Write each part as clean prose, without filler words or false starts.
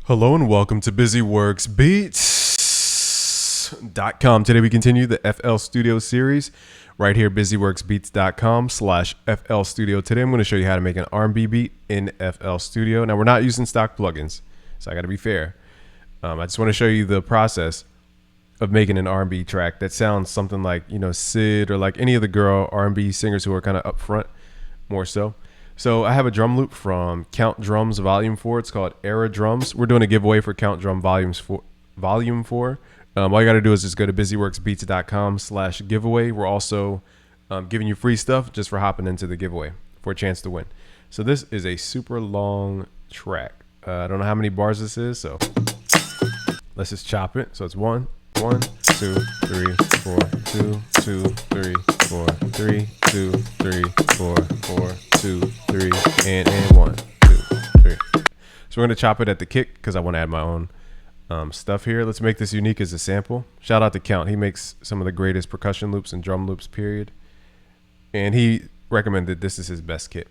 Hello and welcome to BusyWorksBeats.com. Today we continue the FL Studio series right here, BusyWorksBeats.com/FL Studio. Today I'm going to show you how to make an R&B beat in FL Studio. Now we're not using stock plugins, so I got to be fair. I just want to show you the process of making an R&B track that sounds something like, you know, Sid or like any of the girl R&B singers who are kind of up front more so. So I have a drum loop from Count Drums Volume 4. It's called Era Drums. We're doing a giveaway for Count Drum Volume 4. All you got to do is just go to busyworksbeats.com/giveaway. We're also giving you free stuff just for hopping into the giveaway for a chance to win. So this is a super long track. I don't know how many bars this is, so let's just chop it. So it's 1, 1, 2, 3, 4, 2, 2, 3, 4, 3, 2, 3, 4, 4, 2, 3, and 1, 2, 3. So we're gonna chop it at the kick because I want to add my own stuff here. Let's make this unique as a sample. Shout out to Count. He makes some of the greatest percussion loops and drum loops, period. And he recommended this is his best kit.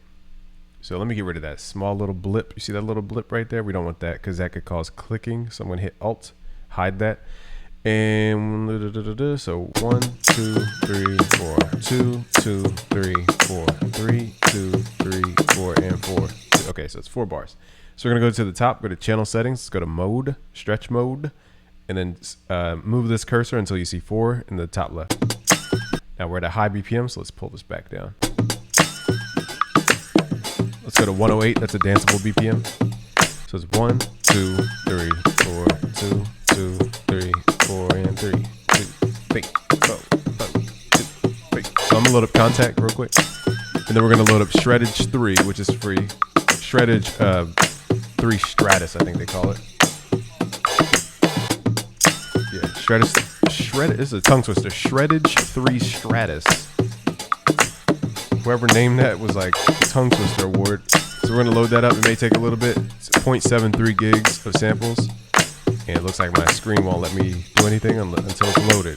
So let me get rid of that small little blip. You see that little blip right there? We don't want that because that could cause clicking. So I'm gonna hit Alt, hide that. And so 1, 2, 3, 4, 2, 2, 3, 4, 3, 2, 3, 4, and 4. Okay, so it's 4 bars. So we're gonna go to the top, go to channel settings, let's go to mode, stretch mode, and then move this cursor until you see 4 in the top left. Now we're at a high BPM, so let's pull this back down. Let's go to 108, that's a danceable BPM. So it's 1, 2, 3, 4, 2, 2, 3, 4, and 3, 2, 3, 4, 2, 3. So I'm gonna load up Contact real quick, and then we're gonna load up Shreddage 3, which is free. Shreddage 3 Stratus, I think they call it. Yeah, Shred this is a tongue twister. Shreddage 3 Stratus. Whoever named that was like tongue twister award. So we're gonna load that up. It may take a little bit. It's 0.73 gigs of samples. And it looks like my screen won't let me do anything until it's loaded.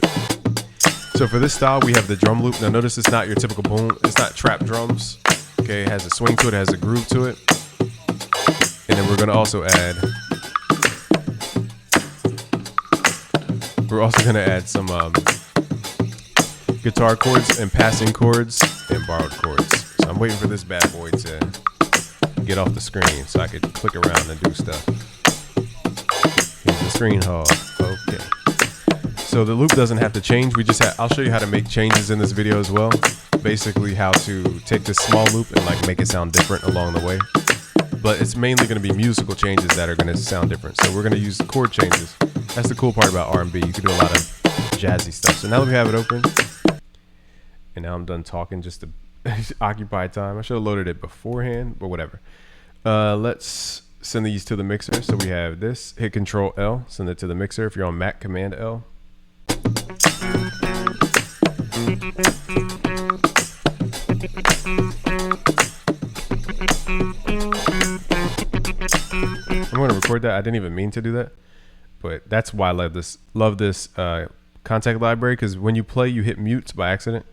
So for this style, we have the drum loop. Now notice it's not your typical boom. It's not trap drums. Okay, it has a swing to it. It has a groove to it. And then we're gonna also add some guitar chords and passing chords and borrowed chords. So I'm waiting for this bad boy to get off the screen so I could click around and do stuff. Here's the screen hog. Okay. So the loop doesn't have to change. I'll show you how to make changes in this video as well. Basically how to take this small loop and like make it sound different along the way. But it's mainly going to be musical changes that are going to sound different. So we're going to use chord changes. That's the cool part about R&B. You can do a lot of jazzy stuff. So now that we have it open, and now I'm done talking just to occupy time. I should have loaded it beforehand, but whatever. Let's send these to the mixer. So we have this. Hit Control L. Send it to the mixer. If you're on Mac, Command L. I'm going to record that. I didn't even mean to do that, but that's why I love this Contact library, because when you play, you hit mute by accident.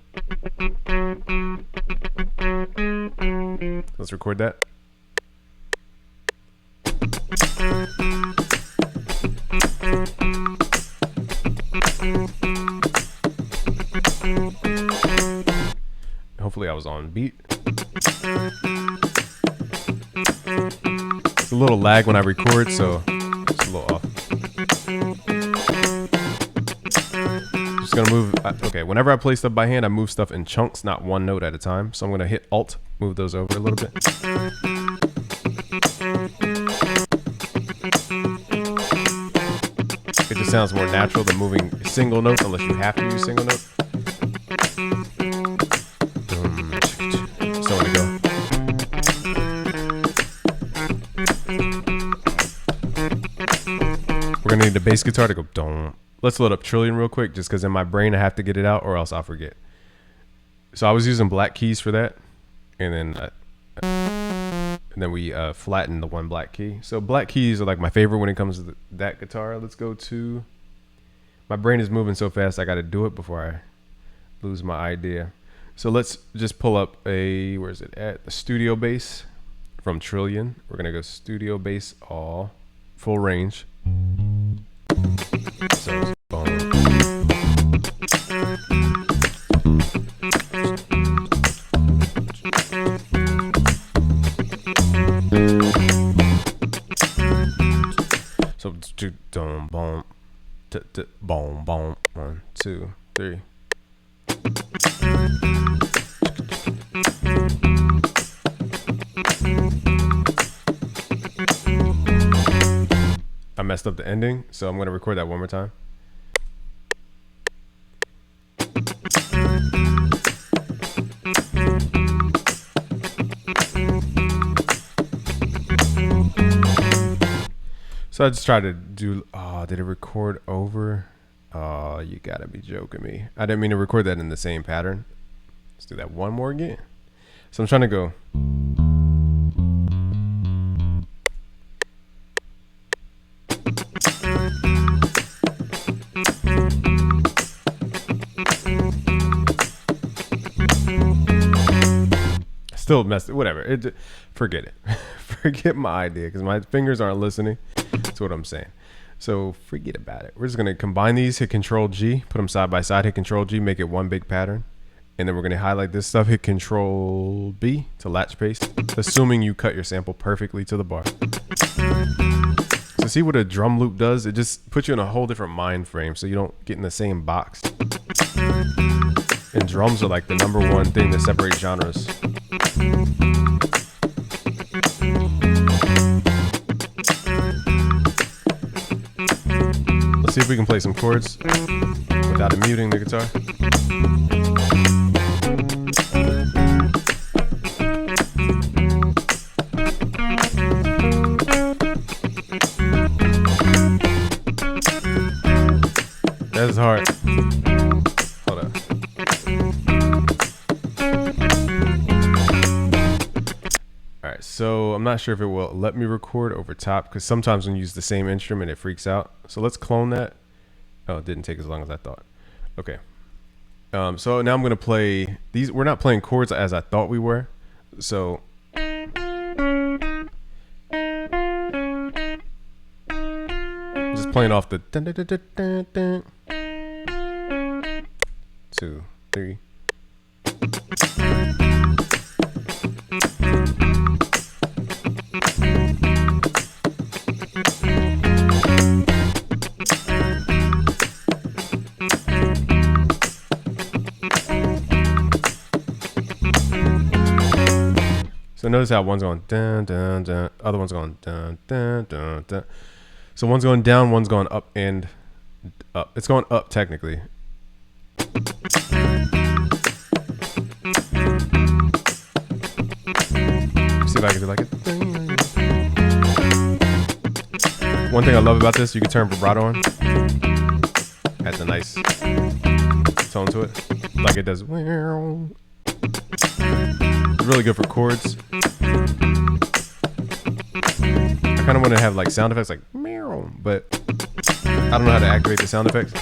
Let's record that. Hopefully I was on beat. It's a little lag when I record, so it's a little off. Just gonna move. Okay, whenever I play stuff by hand, I move stuff in chunks, not one note at a time. So I'm gonna hit Alt, move those over a little bit. It just sounds more natural than moving single notes, unless you have to use single notes. So I'm gonna go. We're gonna need the bass guitar to go dong. Let's load up Trillion real quick, just because in my brain I have to get it out or else I'll forget. So I was using black keys for that, and then we flattened the one black key. So black keys are like my favorite when it comes to that guitar. Let's go to. My brain is moving so fast I got to do it before I lose my idea. So let's just pull up where is it at? The studio bass from Trillion. We're gonna go studio bass all full range. So boom. So boom, boom, boom, boom. 1, 2, 3. I messed up the ending, so I'm gonna record that one more time. So I just tried to do, oh, did it record over? Oh, you gotta be joking me. I didn't mean to record that in the same pattern. Let's do that one more again. So I'm trying to go. Still messed it, whatever. Forget it. Forget my idea because my fingers aren't listening. That's what I'm saying. So forget about it. We're just gonna combine these, hit Control G, put them side by side, hit Control G, make it one big pattern. And then we're gonna highlight this stuff, hit Control B to latch paste, assuming you cut your sample perfectly to the bar. So see what a drum loop does? It just puts you in a whole different mind frame so you don't get in the same box. And drums are like the #1 thing that separates genres. Let's see if we can play some chords without muting the guitar. That's hard. Hold up. Alright, so I'm not sure if it will let me record over top because sometimes when you use the same instrument it freaks out. So let's clone that. Oh, it didn't take as long as I thought. Okay. So now I'm going to play these. We're not playing chords as I thought we were. So just playing off the dun, dun, dun, dun, dun, dun. 2, 3. So notice how one's going dun dun dun, other one's going dun dun dun dun. So one's going down, one's going up and up. It's going up technically. See if I can do like it. One thing I love about this, you can turn vibrato on. Adds a nice tone to it, like it does. It's really good for chords. I kind of want to have like sound effects like meow, but I don't know how to activate the sound effects.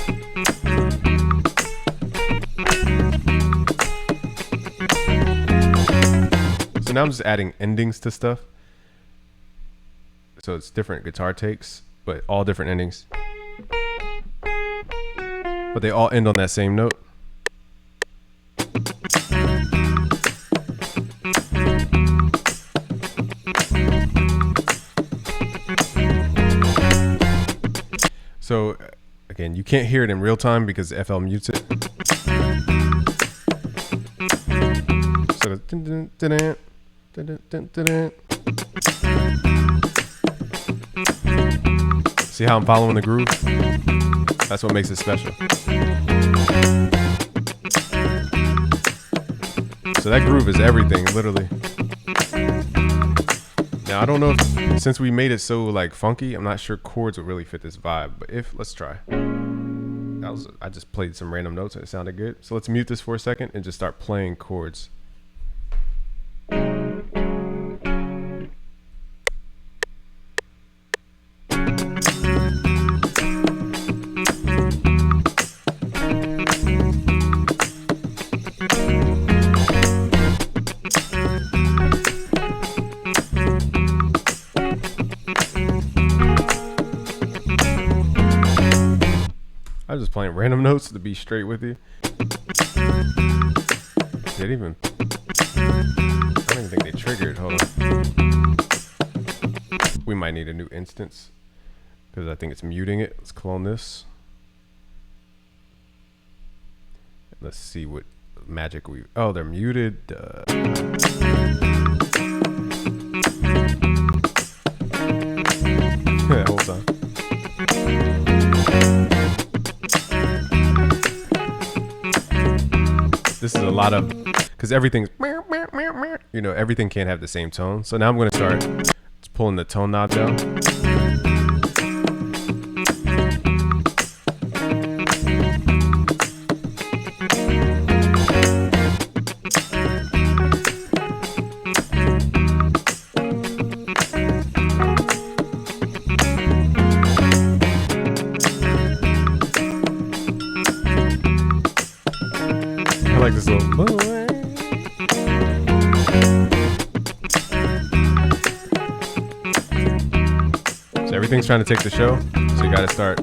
So now I'm just adding endings to stuff. So it's different guitar takes, but all different endings. But they all end on that same note. So again, you can't hear it in real time because FL mutes it. So see how I'm following the groove? That's what makes it special. So that groove is everything, literally. Now I don't know if, since we made it so like funky, I'm not sure chords would really fit this vibe, but let's try. I just played some random notes and it sounded good. So let's mute this for a second and just start playing chords. I was just playing random notes to be straight with you. Did even? I don't even think they triggered. Hold on. We might need a new instance because I think it's muting it. Let's clone this. Let's see what magic we. Oh, they're muted. Hold on. This is a lot of, because everything's, you know, everything can't have the same tone. So now I'm going to start just pulling the tone knob down. I like this little. So everything's trying to take the show. So you got to start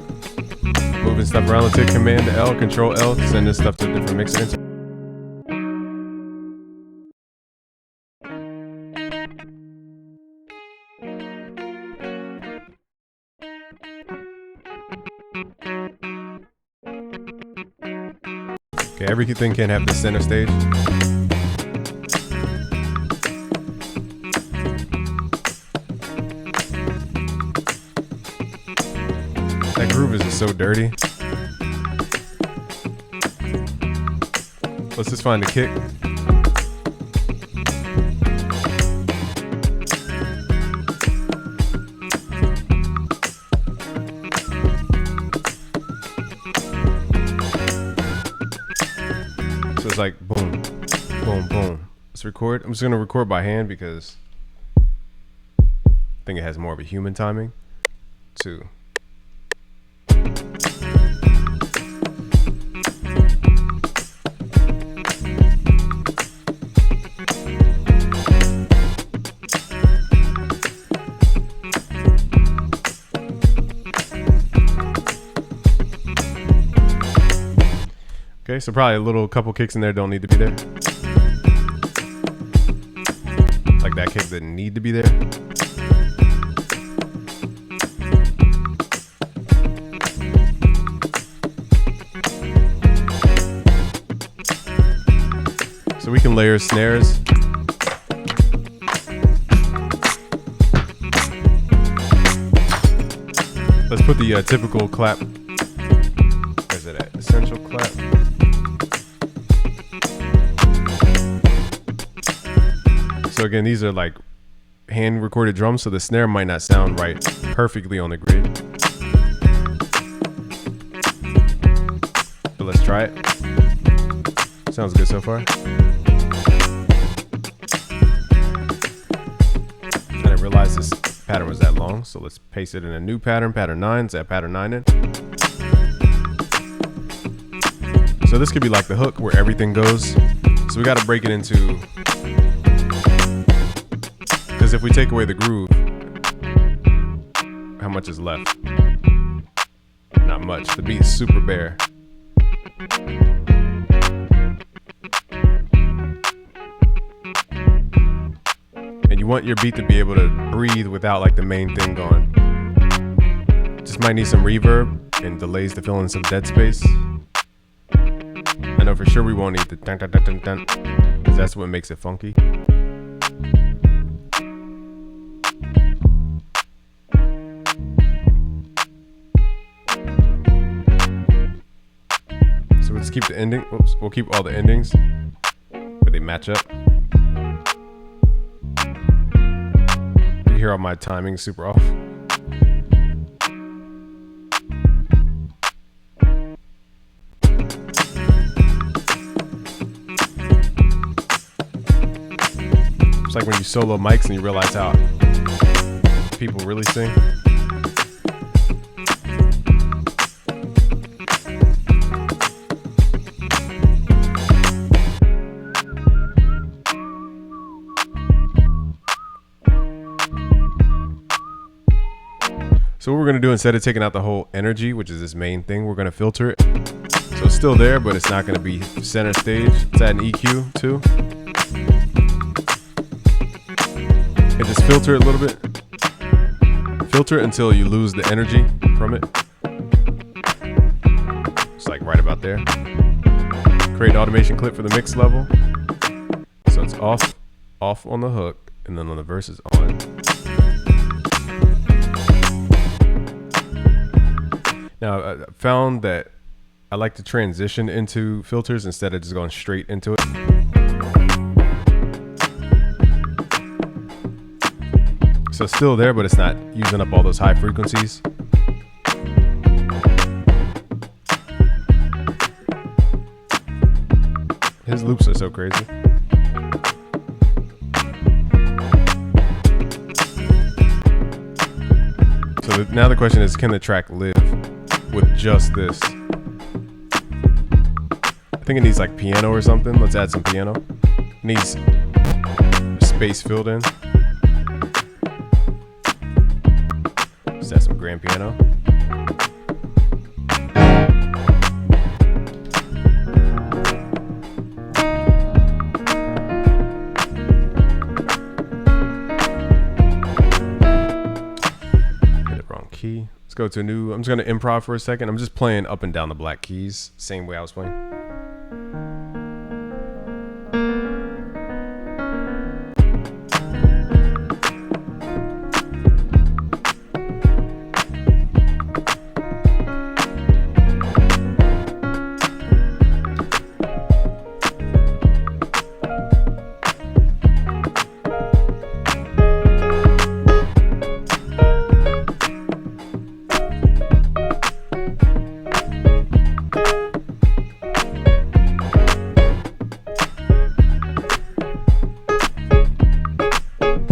moving stuff around. Let's hit Command L, Control L to send this stuff to different mixers. Okay, everything can have the center stage. That groove is just so dirty. Let's just find a kick. So it's like boom, boom, boom. Let's record. I'm just gonna record by hand because I think it has more of a human timing. 2. Okay, so probably a little couple kicks in there don't need to be there. Like that kick didn't need to be there. So we can layer snares. Let's put the typical clap. Where's it at? Essential clap. So again, these are like hand recorded drums, so the snare might not sound right perfectly on the grid. But let's try it. Sounds good so far. I didn't realize this pattern was that long, so let's paste it in a new pattern, pattern 9. Let's add pattern 9 in. So this could be like the hook where everything goes. So we got to break it into, because if we take away the groove, how much is left? Not much. The beat is super bare. And you want your beat to be able to breathe without like the main thing going. Just might need some reverb and delays to fill in some dead space. I know for sure we won't need the dun dun dun dun dun, because that's what makes it funky. So let's keep the ending. Oops, we'll keep all the endings where they match up. You hear all my timing super off. It's like when you solo mics and you realize how people really sing. So So what we're gonna do, instead of taking out the whole energy, which is this main thing, we're gonna filter it. So it's still there, but it's not gonna be center stage. Let's add an EQ too. And just filter it a little bit. Filter it until you lose the energy from it. It's like right about there. Create an automation clip for the mix level. So it's off on the hook, and then on the verse is on. Now, I found that I like to transition into filters instead of just going straight into it. So it's still there, but it's not using up all those high frequencies. His loops are so crazy. So now the question is, can the track live with just this? I think it needs like piano or something. Let's add some piano. It needs space filled in. Let's add some grand piano. Hit it wrong key. Let's go to a new, I'm just going to improv for a second. I'm just playing up and down the black keys, same way I was playing.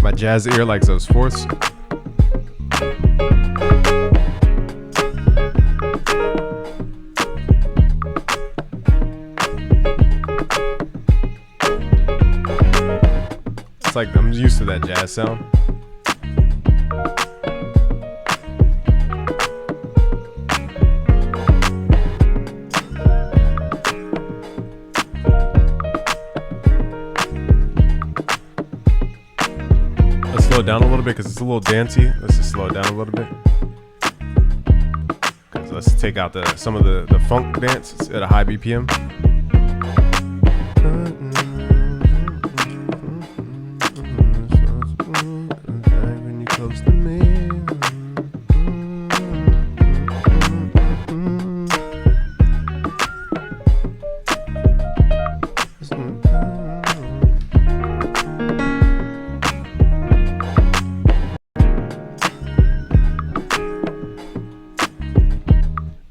My jazz ear likes those fourths. It's like I'm used to that jazz sound. Slow it down a little bit because it's a little dancey. Let's just slow it down a little bit. Let's take out some of the funk dance at a high BPM.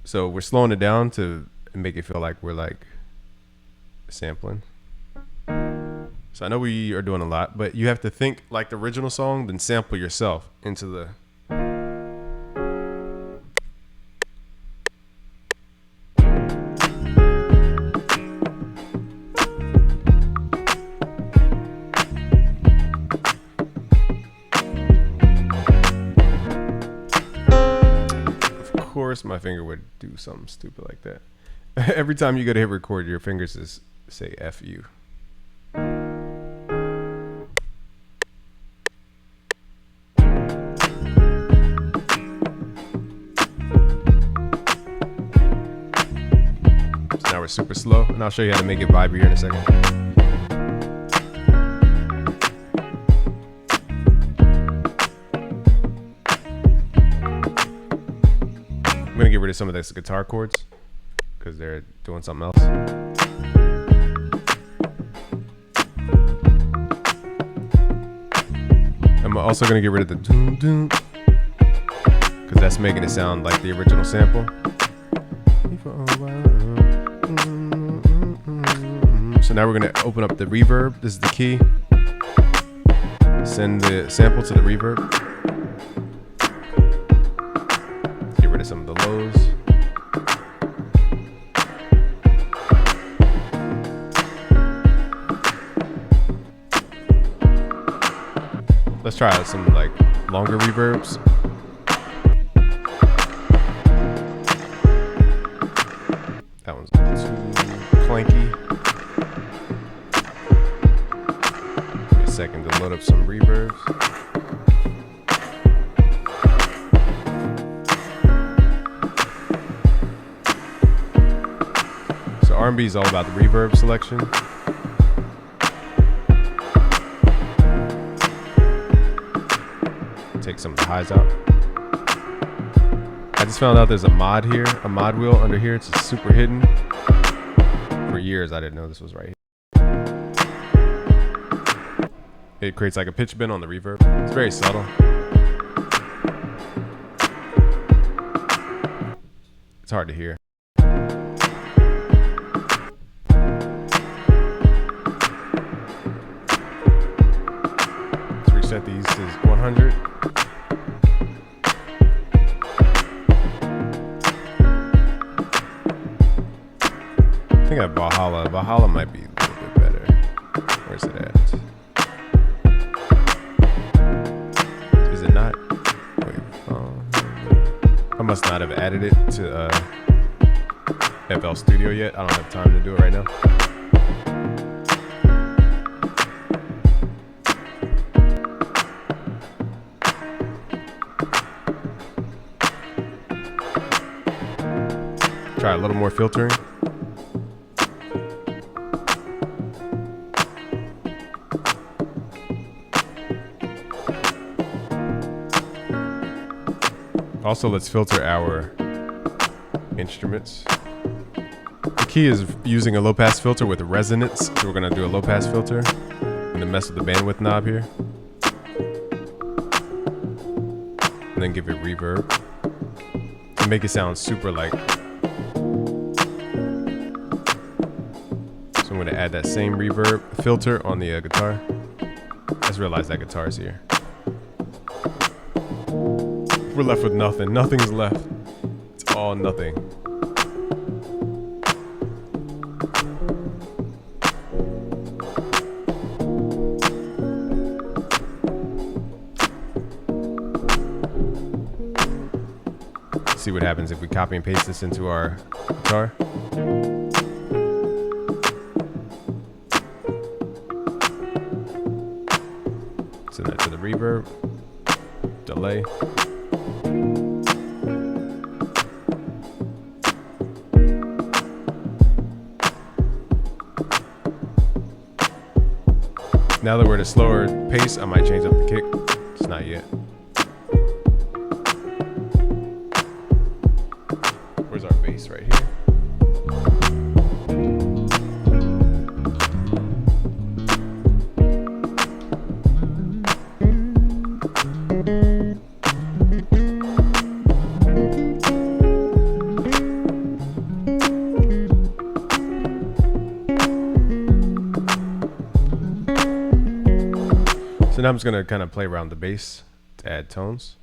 So we're slowing it down to make it feel like we're like sampling. So I know we are doing a lot, but you have to think like the original song, then sample yourself into the. Of course, my finger would do something stupid like that. Every time you go to hit record, your fingers just say F you. So now we're super slow, and I'll show you how to make it vibey here in a second. I'm gonna get rid of some of those guitar chords because they're doing something else. I'm also gonna get rid of the doom doom because that's making it sound like the original sample. So now we're gonna open up the reverb. This is the key. Send the sample to the reverb. Get rid of some of the lows. Let's try out some like longer reverbs. load up some reverbs. So R&B is all about the reverb selection. Take some of the highs out. I just found out there's a mod here, a mod wheel under here. It's super hidden. For years, I didn't know this was right here. It creates like a pitch bend on the reverb. It's very subtle. It's hard to hear. Let's reset these to 100. I think I have Valhalla. Valhalla might be a little bit better. Where's it at? Is it not? Wait, I must not have added it to FL Studio yet. I don't have time to do it right now. Try a little more filtering. Also, let's filter our instruments. The key is using a low pass filter with resonance. So we're gonna do a low pass filter. I'm gonna mess with the bandwidth knob here. And then give it reverb. To make it sound super light. So I'm gonna add that same reverb filter on the guitar. I just realized that guitar is here. We're left with nothing. Nothing's left. It's all nothing. Let's see what happens if we copy and paste this into our guitar. Send that to the reverb. Delay. Now that we're at a slower pace, I might change up the kick. It's not yet. Where's our bass? Right here. So now I'm just gonna kind of play around the bass to add tones.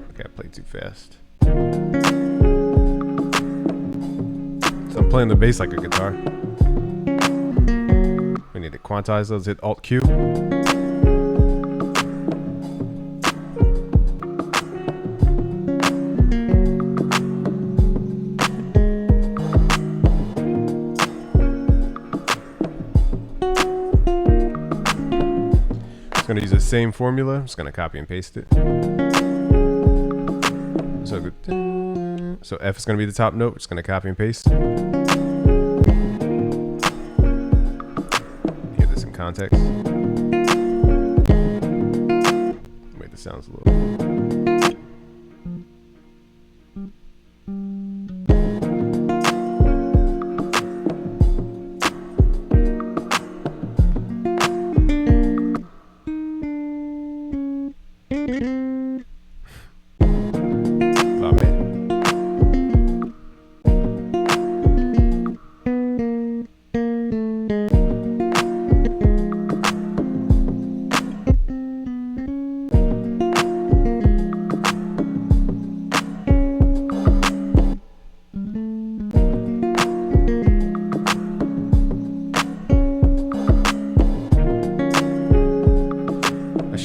Okay, I played too fast. So I'm playing the bass like a guitar. We need to quantize those. Hit Alt Q. Just gonna use the same formula. I'm just gonna copy and paste it. So F is going to be the top note. We're just going to copy and paste. Hear this in context. Wait, this sounds a little.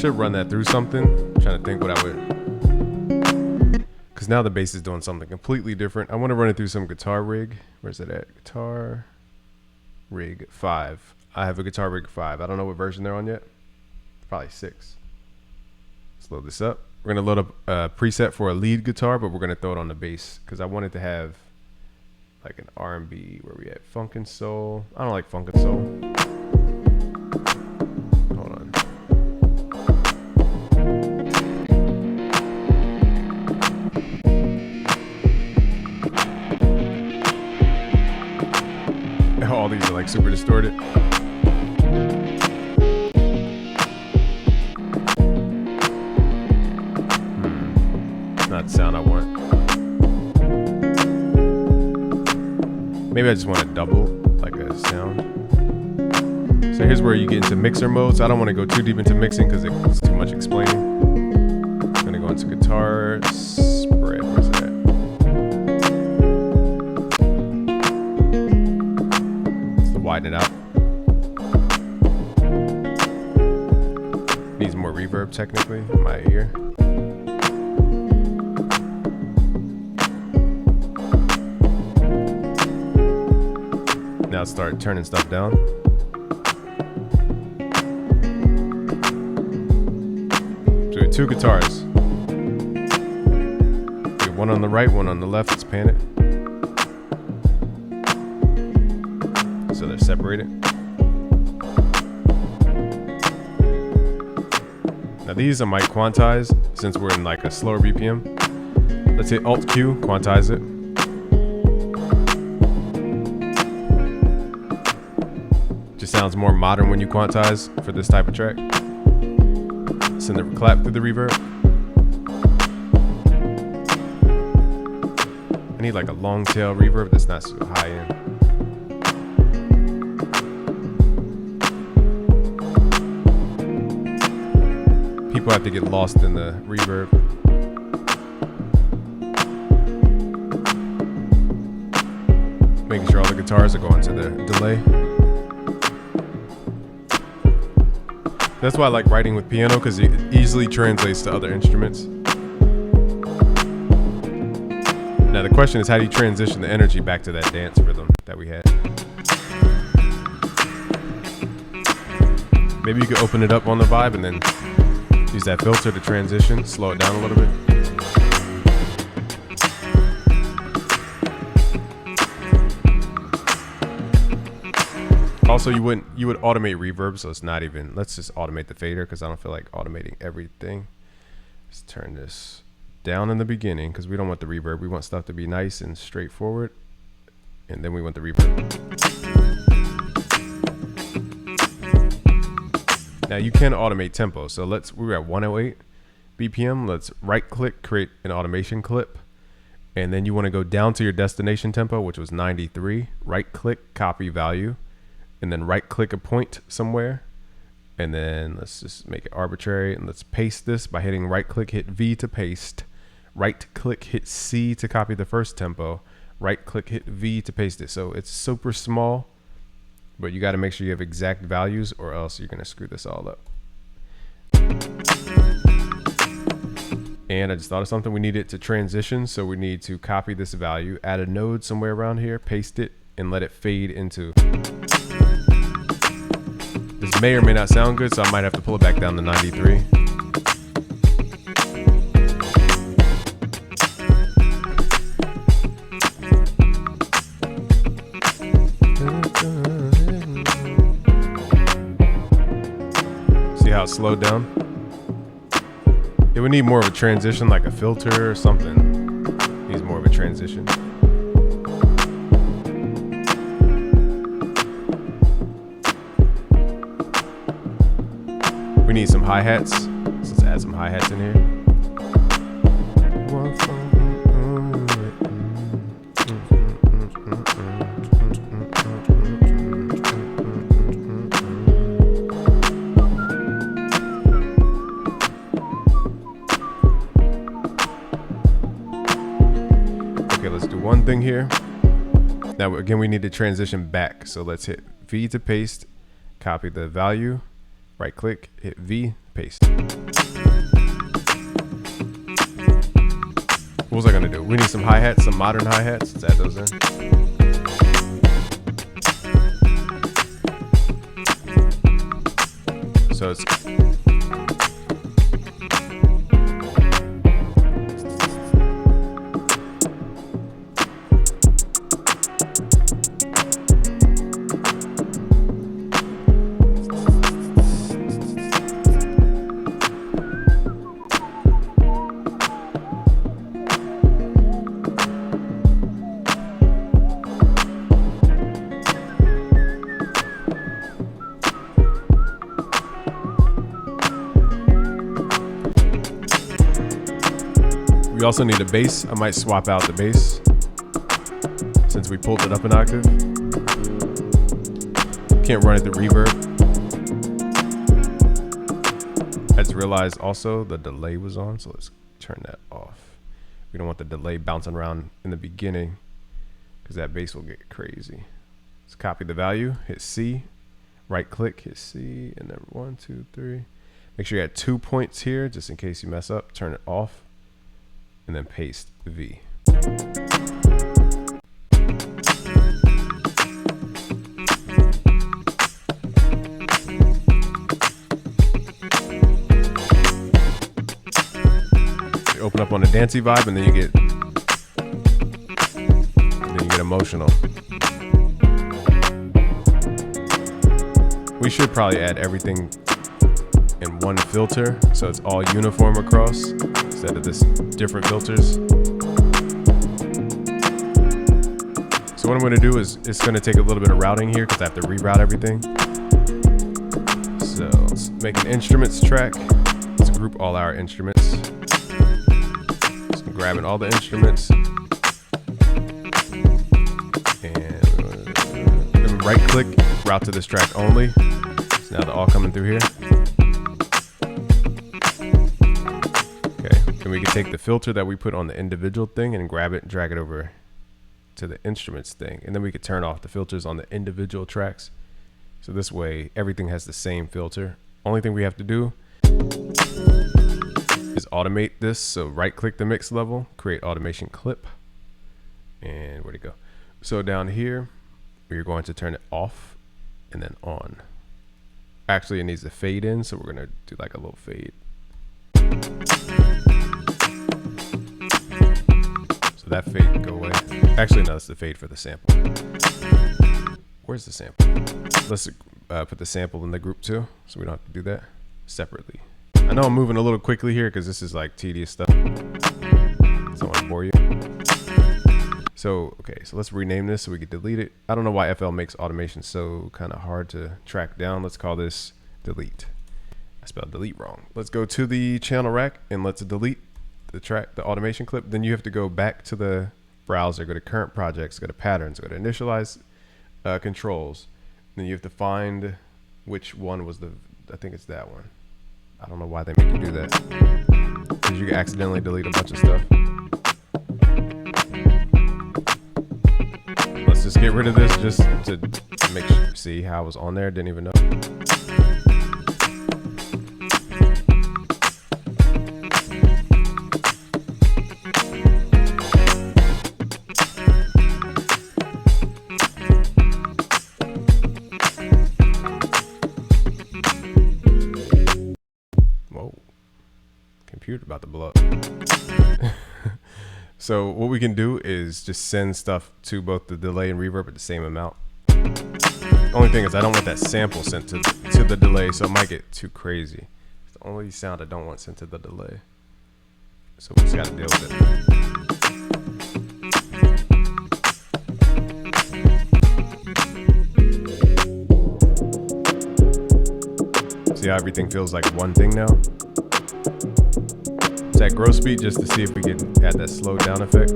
should run that through something. I'm trying to think what I would, because now the bass is doing something completely different. I want to run it through some guitar rig. Where's it at? Guitar rig 5. I have a guitar rig 5. I don't know what version they're on yet. Probably 6. Let's load this up. We're gonna load up a preset for a lead guitar, but we're gonna throw it on the bass because I wanted to have like an R&B. Where we at? Funk and soul. I don't like funk and soul. Hold on. All these are like super distorted. Not the sound I want. Maybe I just want to double like a sound. So here's where you get into mixer mode. So I don't want to go too deep into mixing because it's too much explaining. I'm gonna go into guitar spread. Where's it at? Let's widen it out. Needs more reverb technically in my ear. Now start turning stuff down. So we have 2 guitars. We have one on the right, one on the left. Let's pan it. So they're separated. Now these I might quantize since we're in like a slower BPM. Let's hit Alt Q, quantize it. Just sounds more modern when you quantize for this type of track. Send the clap through the reverb. I need like a long tail reverb that's not so high end. People have to get lost in the reverb. Making sure all the guitars are going to the delay. That's why I like writing with piano, because it easily translates to other instruments. Now the question is, how do you transition the energy back to that dance rhythm that we had? Maybe you could open it up on the vibe and then use that filter to transition, slow it down a little bit. Also, you would automate reverb, so it's not even. Let's just automate the fader because I don't feel like automating everything. Let's turn this down in the beginning because we don't want the reverb. We want stuff to be nice and straightforward, and then we want the reverb. Now you can automate tempo. So we're at 108 BPM. Let's right-click, create an automation clip, and then you want to go down to your destination tempo, which was 93. Right-click, copy value. And then right click a point somewhere. And then let's just make it arbitrary. And let's paste this by hitting right click, hit V to paste. Right click, hit C to copy the first tempo. Right click, hit V to paste it. So it's super small, but you got to make sure you have exact values or else you're going to screw this all up. And I just thought of something. We need it to transition. So we need to copy this value, add a node somewhere around here, paste it, and let it fade into. This may or may not sound good, so I might have to pull it back down to 93. See how it slowed down? It would need more of a transition, like a filter or something. Needs more of a transition. We need some hi-hats, so let's add some hi-hats in here. Okay, let's do one thing here. Now again, we need to transition back, so let's hit V to paste, copy the value. Right click, hit V, paste. What was I gonna do? We need some hi-hats, some modern hi-hats. Let's add those in. So it's we also need a bass. I might swap out the bass since we pulled it up an octave. Can't run it through reverb. I just realized also the delay was on, so let's turn that off. We don't want the delay bouncing around in the beginning because that bass will get crazy. Let's copy the value, hit C, right click, hit C, and then 1, 2, 3. Make sure you add 2 points here just in case you mess up. Turn it off. And then paste V. You open up on a dancey vibe, and then you get emotional. We should probably add everything in one filter so it's all uniform across instead of this different filters. So what I'm going to do is it's going to take a little bit of routing here because I have to reroute everything. So let's make an instruments track. Let's group all our instruments. So I'm grabbing all the instruments and right click, route to this track only. So now they're all coming through here. And we can take the filter that we put on the individual thing and grab it and drag it over to the instruments thing. And then we could turn off the filters on the individual tracks. So this way, everything has the same filter. Only thing we have to do is automate this. So right click the mix level, create automation clip. And where'd it go? So down here, we're going to turn it off and then on. Actually, it needs to fade in. So we're going to do like a little fade. So that fade can go away. Actually, no, that's the fade for the sample. Where's the sample? Let's put the sample in the group too, so we don't have to do that separately. I know I'm moving a little quickly here because this is like tedious stuff. So I don't want to bore you. So, okay, so let's rename this so we can delete it. I don't know why FL makes automation so kind of hard to track down. Let's call this delete. I spelled delete wrong. Let's go to the channel rack and let's delete the track, the automation clip. Then you have to go back to the browser, go to current projects, go to patterns, go to initialize controls. Then you have to find which one was I think it's that one. I don't know why they make you do that. Because you can accidentally delete a bunch of stuff. Let's just get rid of this just to make sure, see how I was on there, didn't even know. Computer about to blow up. So what we can do is just send stuff to both the delay and reverb at the same amount. Only thing is I don't want that sample sent to the delay, so it might get too crazy. It's the only sound I don't want sent to the delay. So we just got to deal with it. See how everything feels like one thing now? That growth speed just to see if we can add that slow down effect.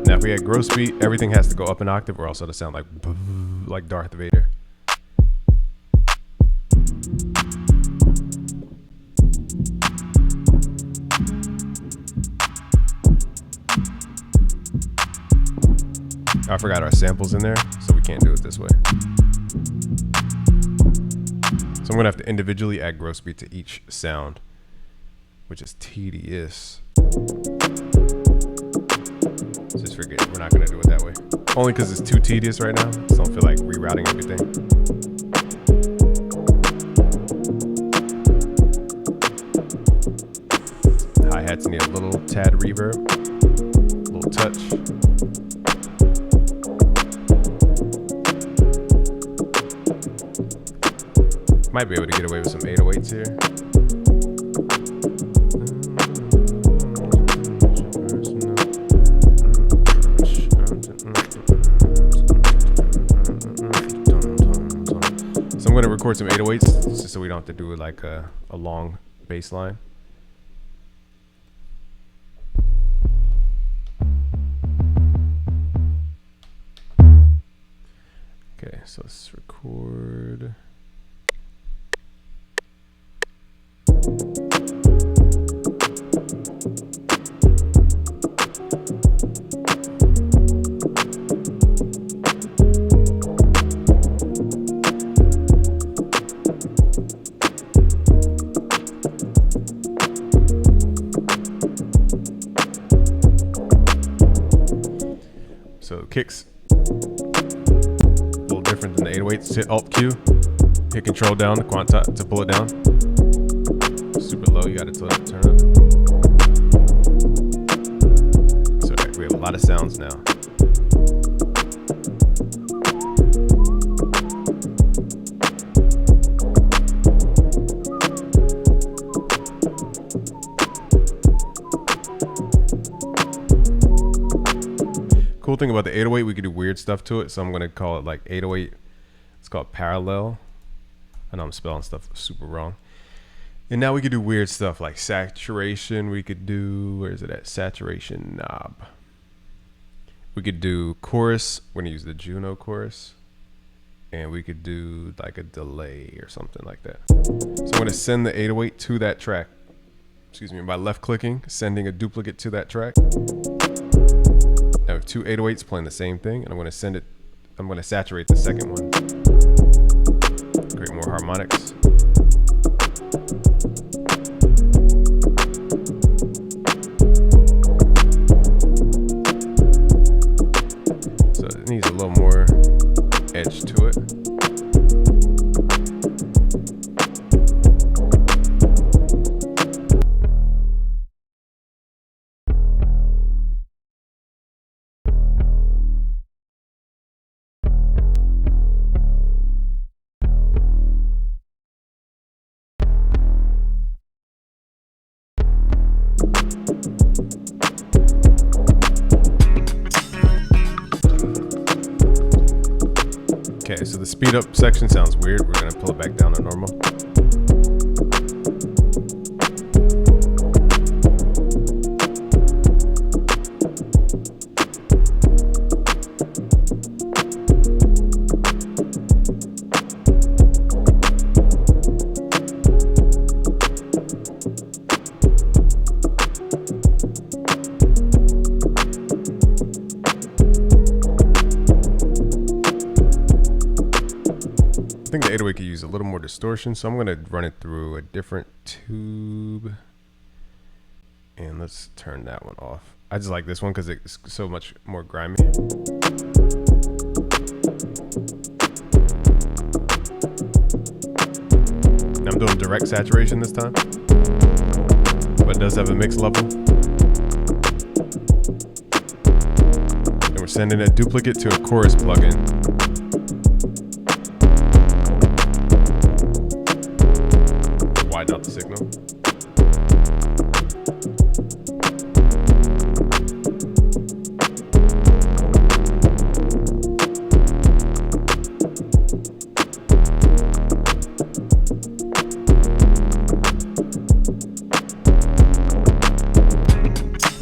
Now if we add growth speed, everything has to go up an octave or else it'll sound like Darth Vader. I forgot our samples in there, so we can't do it this way. So I'm gonna have to individually add gross beat to each sound, which is tedious. Just forget, we're not gonna do it that way. Only because it's too tedious right now, so I don't feel like rerouting everything. Hi-hats need a little tad reverb, a little touch. Might be able to get away with some 808s here. So I'm going to record some 808s just so we don't have to do like a long bass line. Okay, so let's record. So kicks a little different than the 808s. Hit Alt Q, hit Control down, to pull it down. Super low, you gotta turn it up. So we have a lot of sounds now. Cool thing about the 808, we could do weird stuff to it. So I'm gonna call it like 808. It's called parallel. I know I'm spelling stuff super wrong. And now we could do weird stuff like saturation. We could do, where is it at? Saturation knob. We could do chorus. We're gonna use the Juno chorus. And we could do like a delay or something like that. So I'm gonna send the 808 to that track. Excuse me, by left clicking, sending a duplicate to that track. Now we have two 808s playing the same thing, and I'm going to send it, I'm going to saturate the second one. Create more harmonics. So it needs a little more edge to it. Okay, so the speed up section sounds weird. We're gonna pull it back down to normal. I think the 808 could use a little more distortion, so I'm going to run it through a different tube. And let's turn that one off. I just like this one because it's so much more grimy. I'm doing direct saturation this time, but it does have a mix level. And we're sending a duplicate to a chorus plugin. Widen out the signal.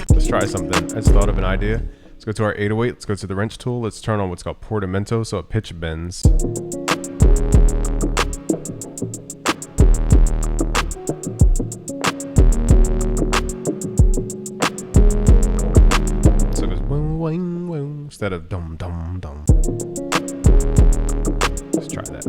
Let's try something. I just thought of an idea. Let's go to our 808. Let's go to the wrench tool. Let's turn on what's called portamento, so it pitch bends. Instead of dum dum dum. Let's try that.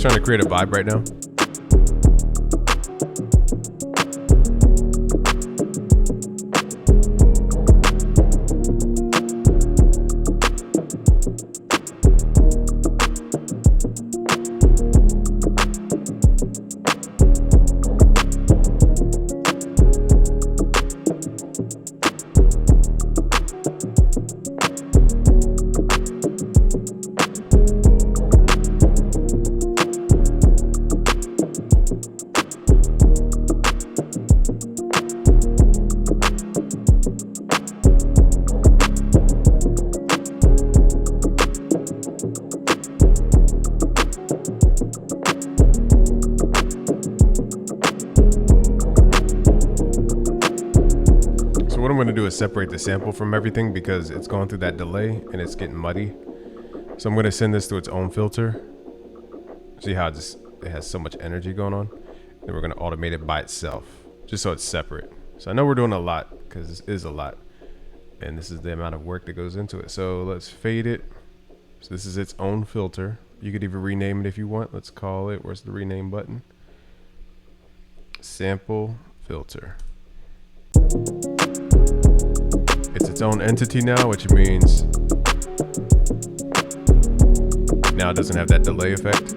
just trying to create a vibe right now. What I'm going to do is separate the sample from everything because it's going through that delay and it's getting muddy. So I'm going to send this to its own filter. See how it has so much energy going on? Then we're going to automate it by itself, just so it's separate. So I know we're doing a lot because this is a lot. And this is the amount of work that goes into it. So let's fade it. So this is its own filter. You could even rename it if you want. Let's call it, where's the rename button? Sample filter. It's its own entity now, which means now it doesn't have that delay effect.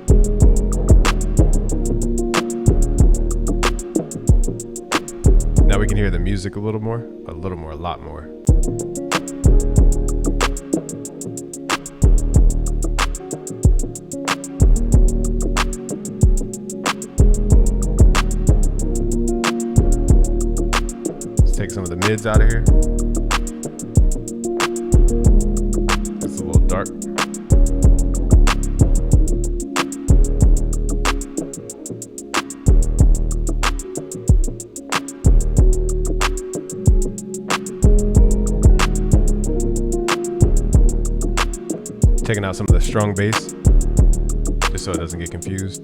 Now we can hear the music a lot more. Let's take some of the mids out of here. It's a little dark. Taking out some of the strong bass, just so it doesn't get confused.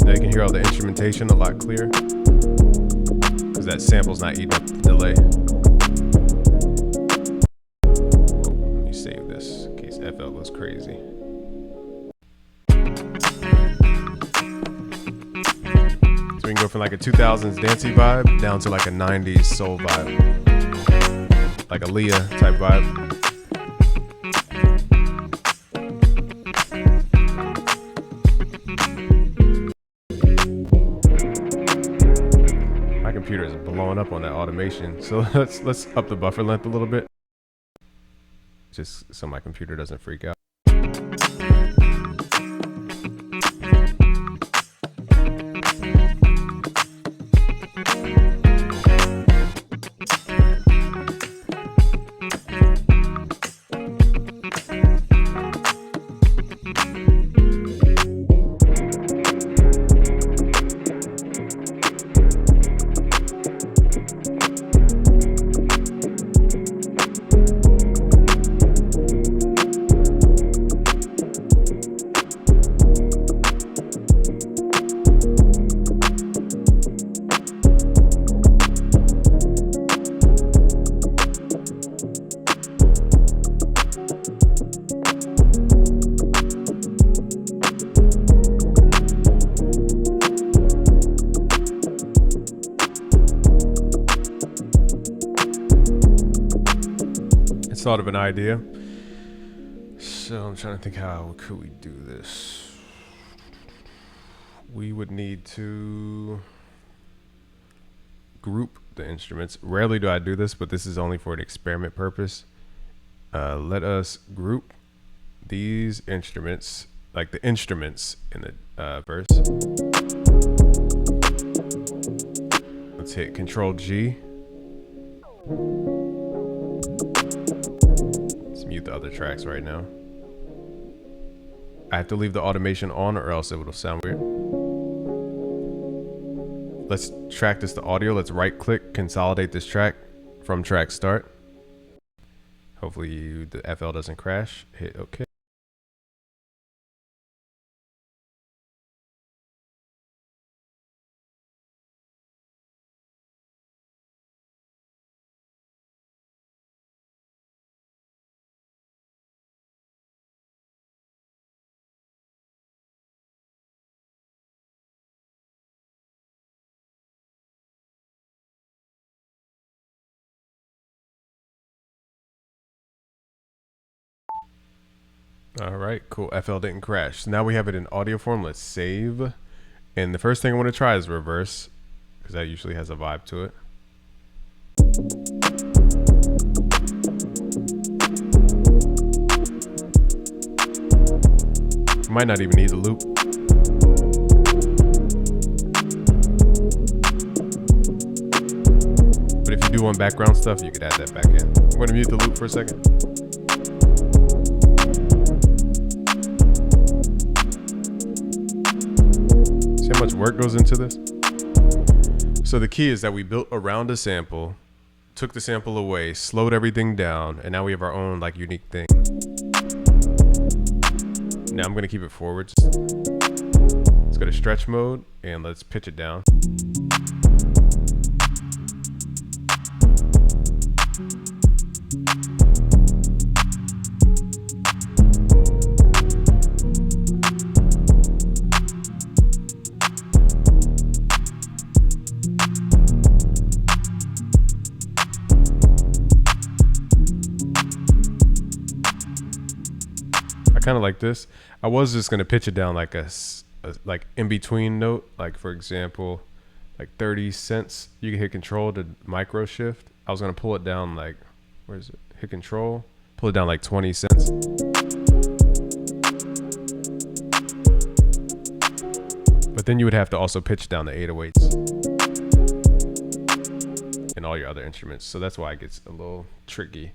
Now you can hear all the instrumentation a lot clearer, because that sample's not eating up the delay. Let me save this in case FL goes crazy. We can go from like a 2000s dancey vibe down to like a 90s soul vibe, like a Leah type vibe. My computer is blowing up on that automation, so let's up the buffer length a little bit, just so my computer doesn't freak out. Thought of an idea. So I'm trying to think, how could we do this? We would need to group the instruments. Rarely do I do this, but this is only for an experiment purpose. Let us group these instruments, like the instruments in the verse. Let's hit Control G. Mute the other tracks right now. I have to leave the automation on or else it will sound weird. Let's track this to audio. Let's right click, consolidate this track from track start. Hopefully the FL doesn't crash. Hit OK. All right, cool. FL didn't crash. So now we have it in audio form. Let's save. And the first thing I want to try is reverse, because that usually has a vibe to it. Might not even need the loop. But if you do want background stuff, you could add that back in. I'm going to mute the loop for a second. See how much work goes into this? So the key is that we built around a sample, took the sample away, slowed everything down, and now we have our own like unique thing. Now I'm gonna keep it forward. Let's go to stretch mode and let's pitch it down. Kind of like this. I was just gonna pitch it down like a like in between note, like for example, like 30 cents. You can hit control to micro shift. I was gonna pull it down like, where is it? Hit control, pull it down like 20 cents. But then you would have to also pitch down the 808s and all your other instruments. So that's why it gets a little tricky.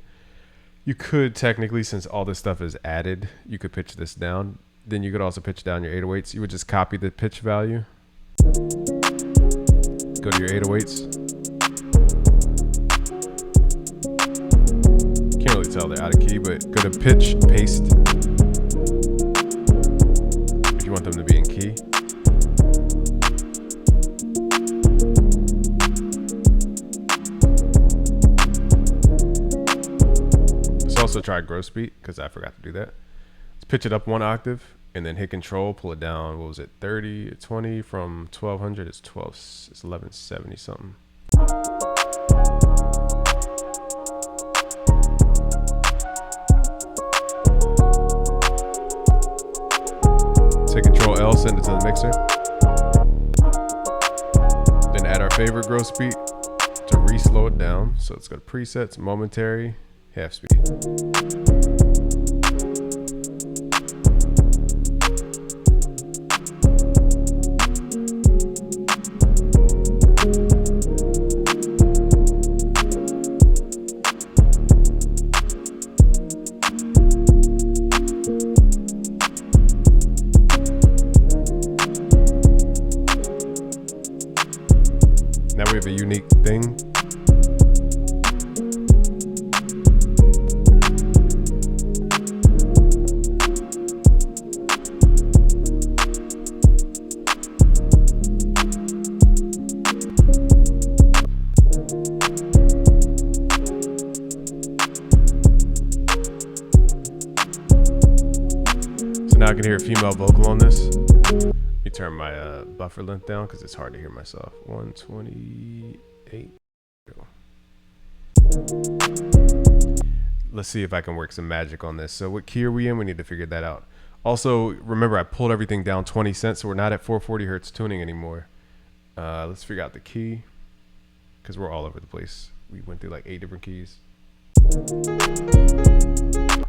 You could technically, since all this stuff is added, you could pitch this down. Then you could also pitch down your 808s. You would just copy the pitch value. Go to your 808s. Can't really tell they're out of key, but go to pitch, paste. If you want them to be in key. Also try gross beat because I forgot to do that. Let's pitch it up 1 octave and then hit control, pull it down. What was it? 30, 20 from 1200 is 12, it's 1170 something. Take control L, send it to the mixer. Then add our favorite gross beat to re-slow it down. So let's go to presets, momentary. Half speed. Now we have a unique thing. Now I can hear a female vocal on this. Let me turn my buffer length down because it's hard to hear myself. 128. Let's see if I can work some magic on this. So what key are we in? We need to figure that out. Also, remember I pulled everything down 20 cents, so we're not at 440 hertz tuning anymore. Let's figure out the key because we're all over the place. We went through like 8 different keys.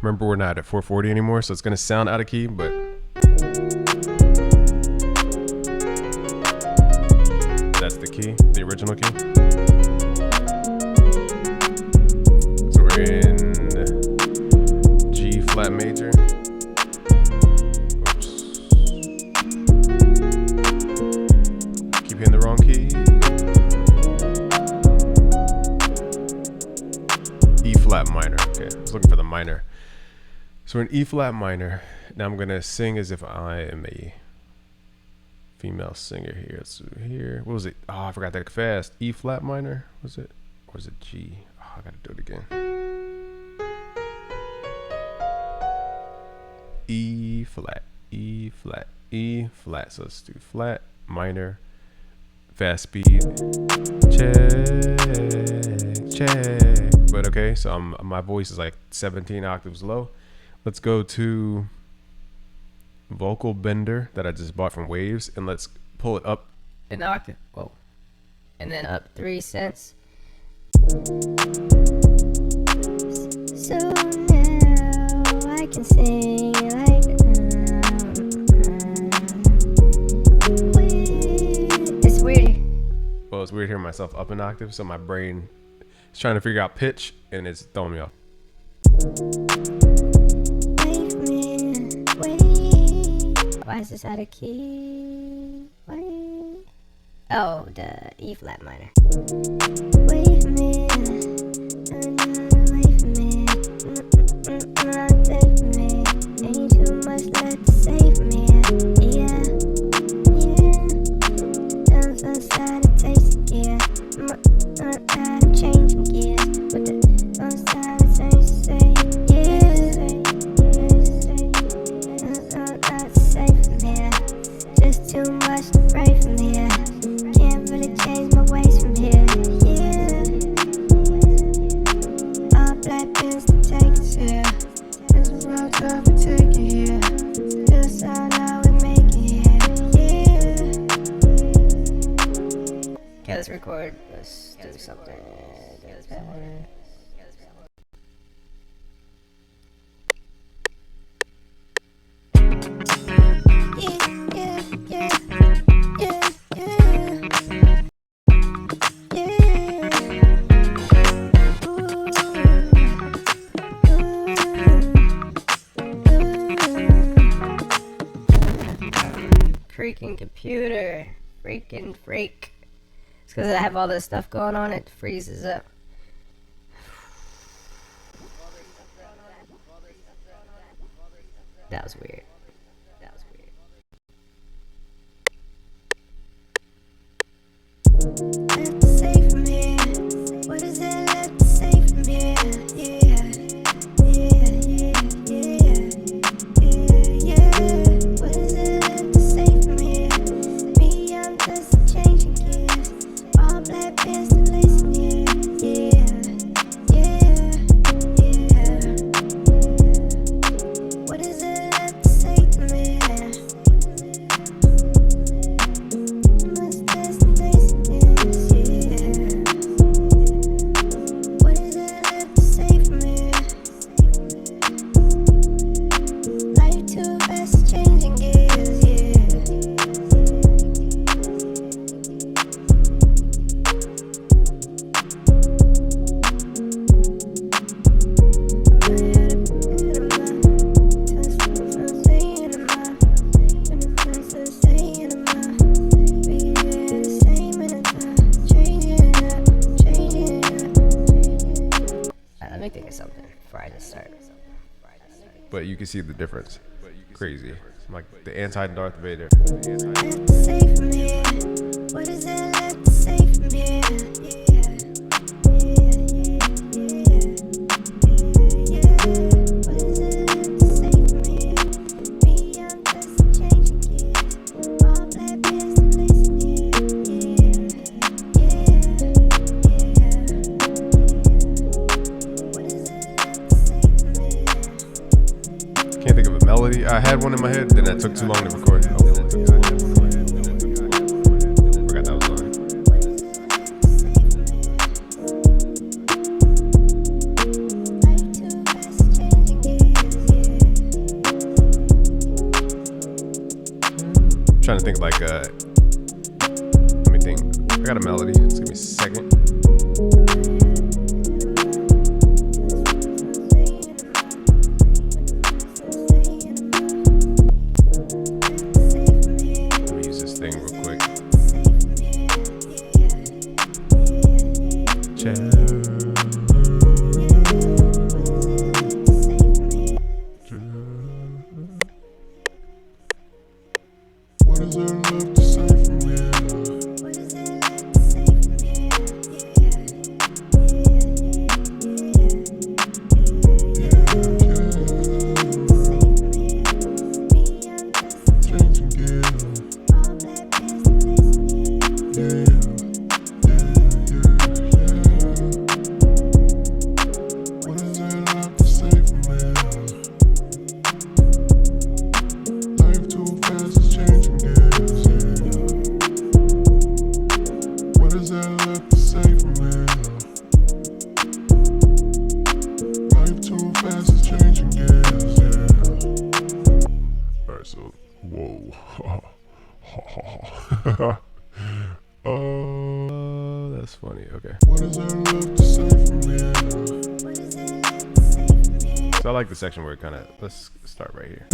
Remember, we're not at 440 anymore, so it's going to sound out of key, but that's the key, the original key. So we're in G flat major. Oops. Keep hitting the wrong key. E flat minor. Okay, I was looking for the minor. So we're in E flat minor. Now I'm gonna sing as if I am a female singer here. So here, what was it? Oh, I forgot that fast. E flat minor, was it? Or was it G? Oh, I gotta do it again. E flat, E flat, E flat. So let's do flat, minor, fast speed. Check, check. But okay, so my voice is like 17 octaves low. Let's go to vocal bender that I just bought from Waves, and let's pull it up an octave. Whoa. And then up 3 cents. So now I can sing like it's weird. well, it's weird hearing myself up an octave, so my brain is trying to figure out pitch, and it's throwing me off. Why is this out of key? Wait. Oh, the E flat minor. Wait a minute. Wait a minute. Not safe for me. Ain't too much left to say for me. Yeah. Down so sad it tastes again. I'm changing gears. But the on side it seems to say, not safe from here. Just too much to pray from here. Can't really change my ways from here. Yeah. All black pins to take us here. There's a road up and take it here. Just how we make it here. Yeah. Okay, let's record. Let's do something. Freaking computer, freaking freak. It's because I have all this stuff going on, it freezes up. That was weird. Left to say from here. What is it left to say from here? Yeah. What is it left to say from here? Me, I'm just changing gears. All black pants to listen here. Yeah. What is it left to say from here? Must test and taste this, yeah. What is it left to say from here? Life too fast, changing gears, yeah. Let me think of something before I just start. But you can see the difference. Crazy. I'm like the anti-Darth Vader. Left to say from here. What is it left to say from here? What is it left to say from here? Me, I'm just changing gears. All black pants to listen here. What is it left to say from here? Can't think of a melody. I had one in my head, then that took too long to record. Forgot that was on. I'm trying to think like let me think. I got a melody. Just give me a second. Let me use this thing real quick. What is there left to say from here? What is it left to say from here? Oh, that's funny. Okay. What is there left to say from here? What is there left to say from here? So I like the section where it kind of. Let's start right here.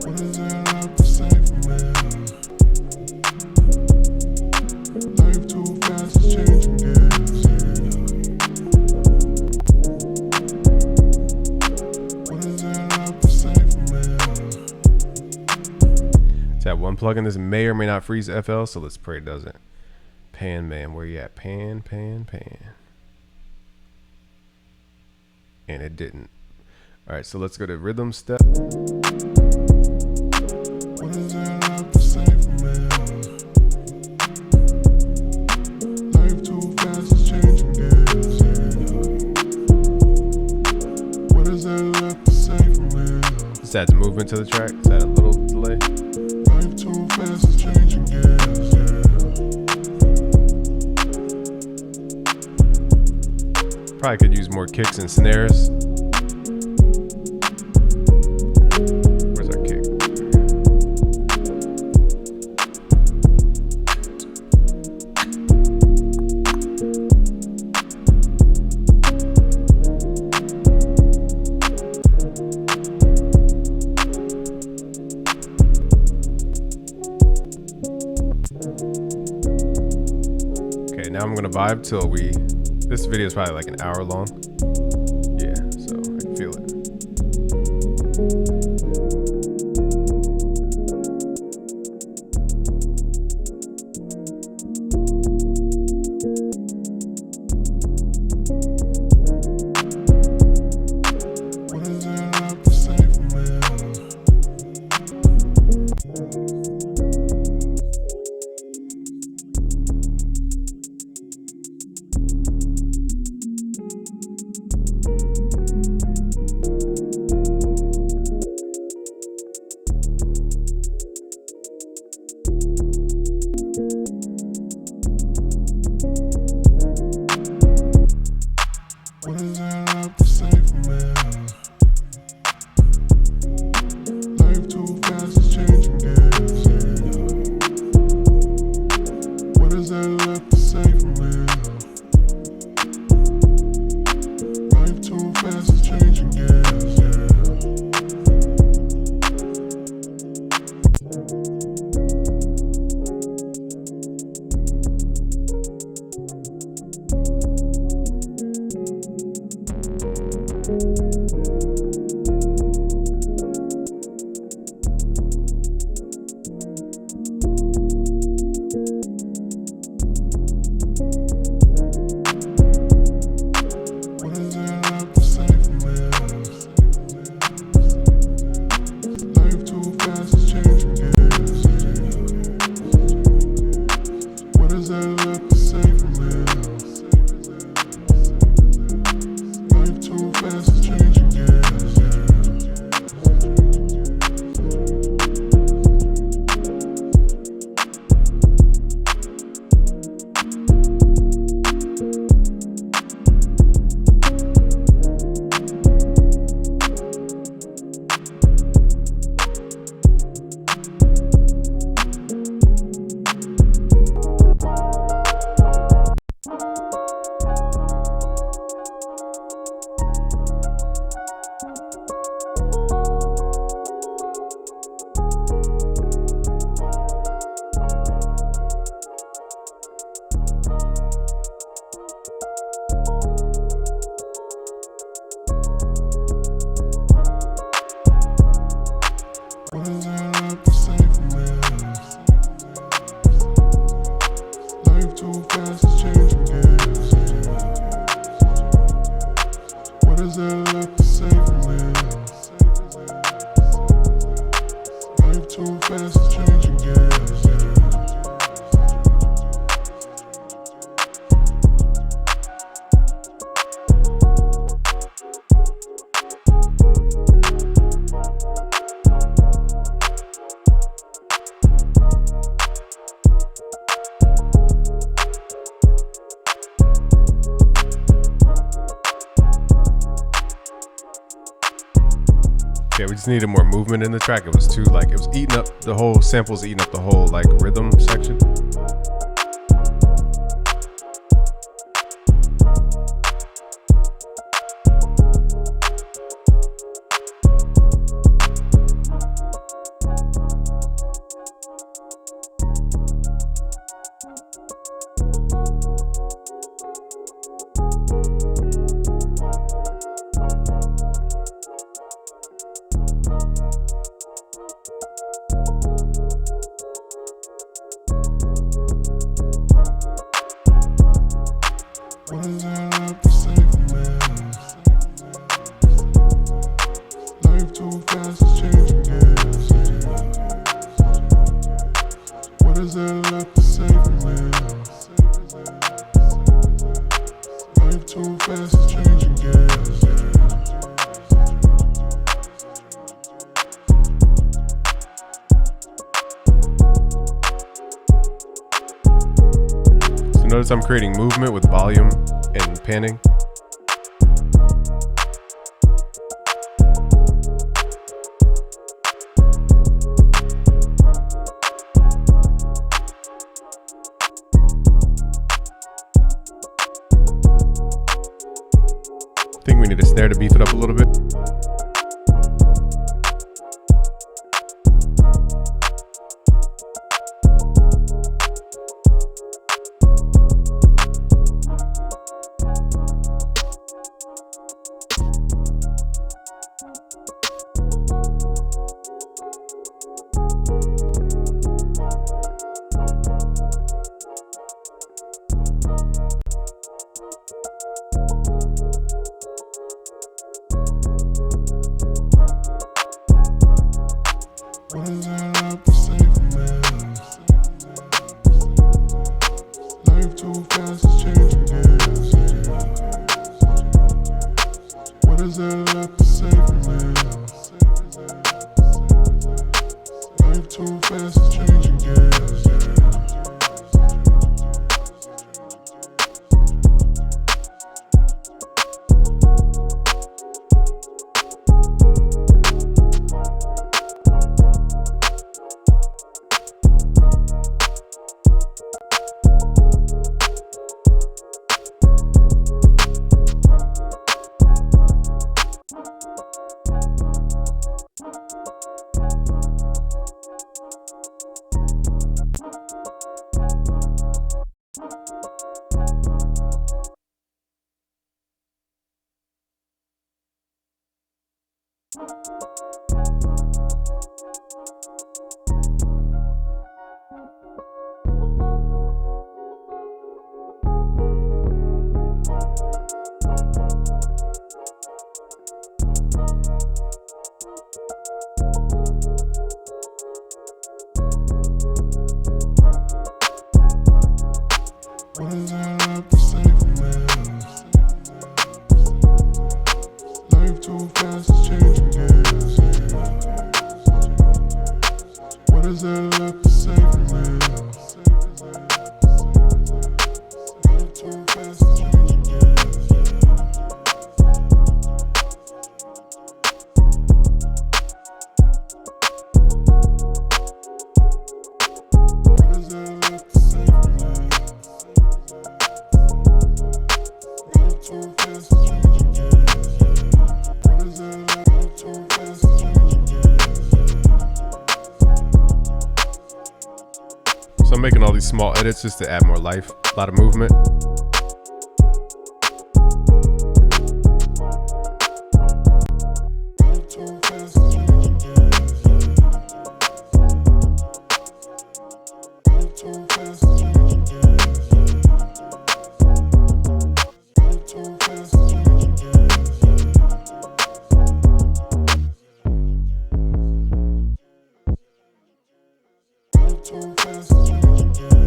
What is there left to say from here? Life too fast is changing gears. What is there left to say from here? Tab 1 plugin. This may or may not freeze FL, so let's pray it doesn't. Pan man, where you at? Pan. And it didn't. All right, so let's go to rhythm step. What is there left to say from here? Life too fast is changing gears. What is there left to say from here? This adds movement to the track. Let's add a little delay. Life too fast is changing gears. Probably could use more kicks and snares. Where's our kick? Okay, now I'm gonna vibe till we. This video is probably like an hour long. Yeah, so I can feel it. What is there left to say from here? What is there left to say from here? Life too fast is changing gears. What is there left to say from here? Life too fast is changing gears. What is there left to say from here? Life too fast is changing gears. What is there left to say from here? Life too fast is changing gears. What is there left to say from here? Life too fast is changing gears. What is there left to say from here? Life too fast is changing gears. Okay, we just needed more movement in the track. It was too like it was eating up the whole samples, eating up the whole like rhythm section. What is there left to say for me? Life too fast, it's changing gears. What is there left to say for me? Life too fast, it's changing gears. So notice I'm creating movement with volume and panning. I think we need a snare to beef it up a little bit. What is there left to say for me? Life too fast, it's changing gears. What is there left to say for me? Life too fast, it's changing gears. What is there left to say for me? Life too fast, it's changing gears. What is there left to say for me? Life too fast, it's changing gears. What is there left to say for me? Life too fast, it's changing gears. What is there left too fast, it's changing gears. So I'm making all these small edits just to add more life, a lot of movement. Life too fast, it's changing gears. Life too fast, it's changing gears. Life too fast, it's changing gears. Life too fast, it's changing gears.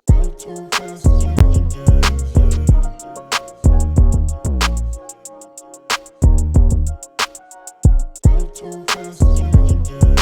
Life too fast, it's changing gears. Life too fast, it's changing gears.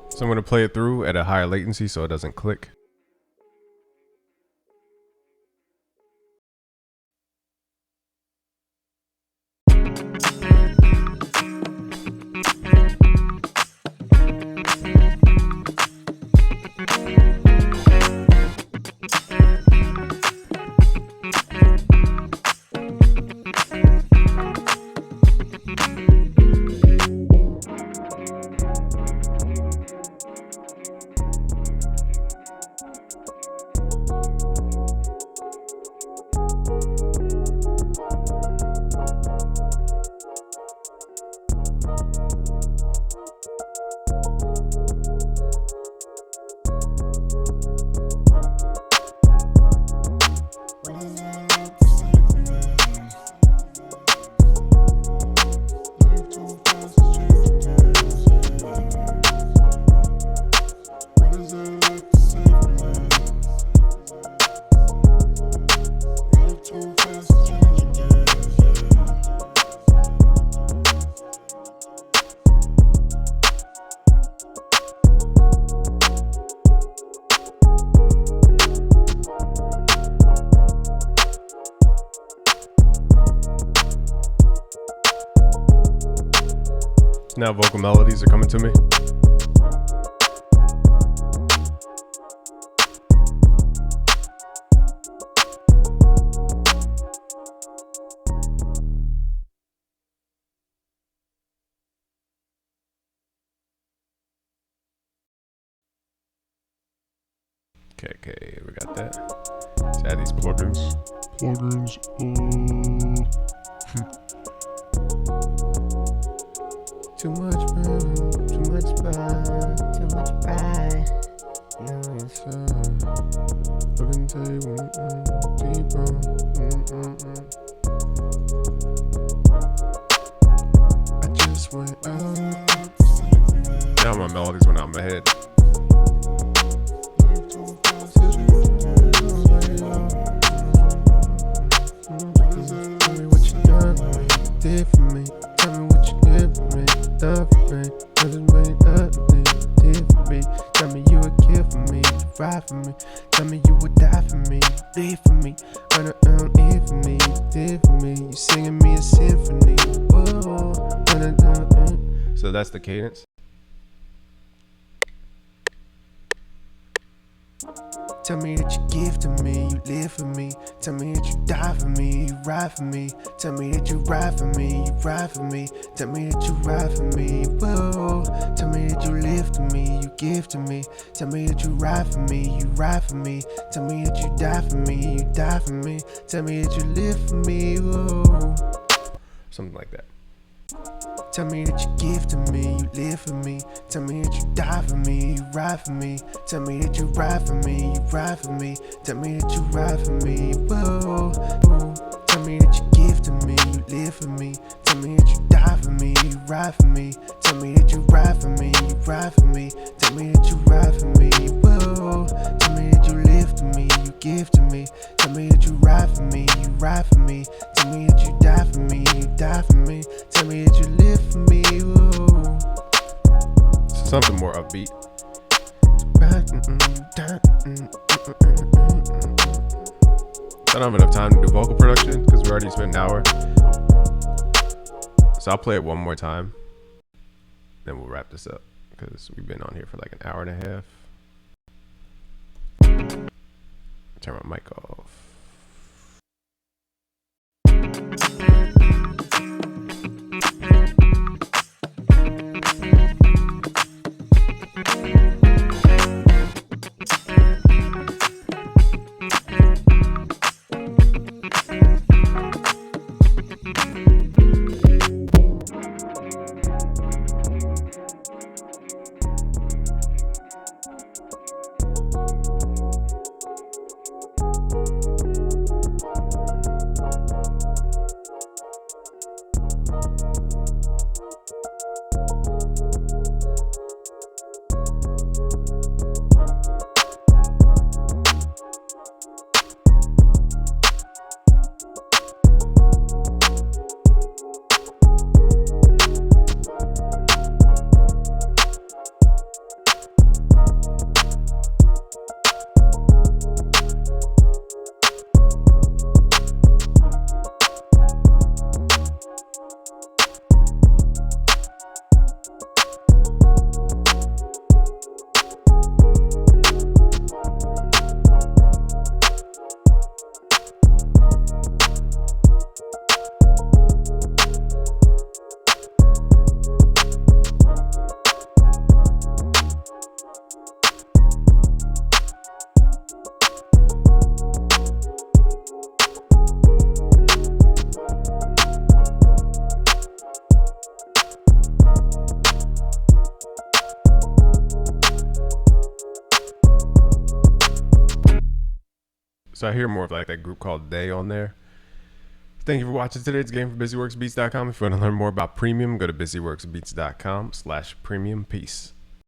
So I'm going to play it through at a higher latency so it doesn't click. What is it like to say to me? Life too fast to change gears, yeah. What is it like to say to me? Life too fast to change gears, yeah. Now vocal melodies are coming to me. Okay, we got that. Let's add these plugins. Plugins, Too much pride, too much pride. Too much pride. No, it's I can tell you deeper. I just went out. Now my melodies went out of my head. life too fast to change gears, yeah. What is it Tell me what you done for me, did for me. Tell me what you did for me, done for me. I just waited up and did for me. Tell me you would kill for me, you ride for me. Tell me you would die for me, you bleed for me. Run around here for me, you did for me. You singing me a symphony. Whoa, so that's the cadence. Tell me that you give to me, you live for me. Tell me that you die for me, you ride for me. Tell me that you ride for me, you ride for me. Tell me that you ride for me, whoa. Tell me that you live to me, you give to me. Tell me that you ride for me, you ride for me. Tell me that you die for me, you die for me. Tell me that you live for me, whoa. Something like that. Tell me that you give to me, you live for me. Tell me that you die for me, you ride for me. Tell me that you ride for me, you ride for me. Tell me that you ride for me, whoa. Tell me that you give to me, you live for me. Tell me that you die for me, you ride for me. Tell me that you ride for me, you ride for me. Tell me that you ride for me, whoa. Tell me that you live to me, you give to me. Tell me that you ride for me, you ride for me. Tell me that you die for me, you die for me. Tell me that you live for me, whoa. Something more upbeat. I don't have enough time to do vocal production because we already spent an hour. So I'll play it one more time. Then we'll wrap this up because we've been on here for like an hour and a half. Turn my mic off. So I hear more of like that group called Day on there. Thank you for watching today. It's a game from BusyWorksBeats.com. If you want to learn more about Premium, go to BusyWorksBeats.com/premium. Peace.